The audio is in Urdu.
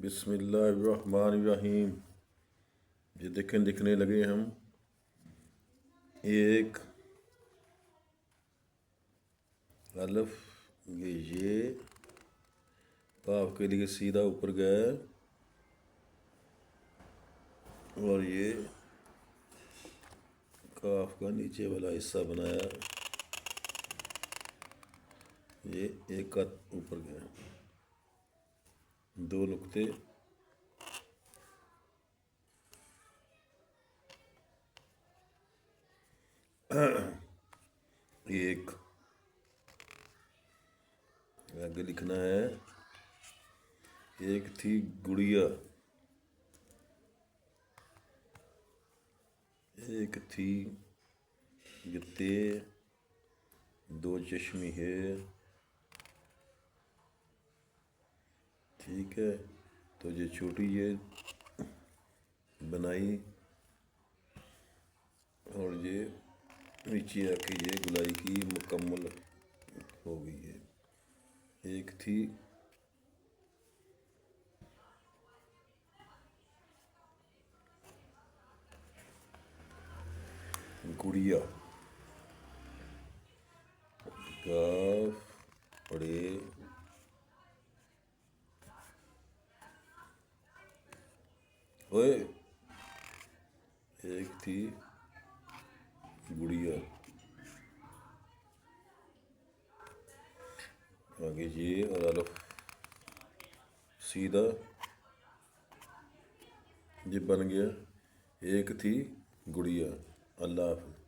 بسم اللہ الرحمن الرحیم۔ یہ دیکھیں لکھنے لگے ہم ایک الف، یہ قاف کے لیے سیدھا اوپر گیا اور یہ قاف کا نیچے والا حصہ بنایا، یہ ایک کا اوپر گیا، دو نقطے ایک آگے لکھنا ہے۔ ایک تھی گڑیا، ایک تھی گتے، دو چشمی ہے، ٹھیک ہے۔ تو یہ چھوٹی یہ بنائی اور یہ نیچے آ کے یہ گلائی کی مکمل ہو گئی ہے۔ ایک تھی گڑیا، کاف پڑے اوئے، ایک تھی گڑیا، آگے یہ اور الف سیدھا یہ بن گیا۔ ایک تھی گڑیا۔ اللہ حافظ۔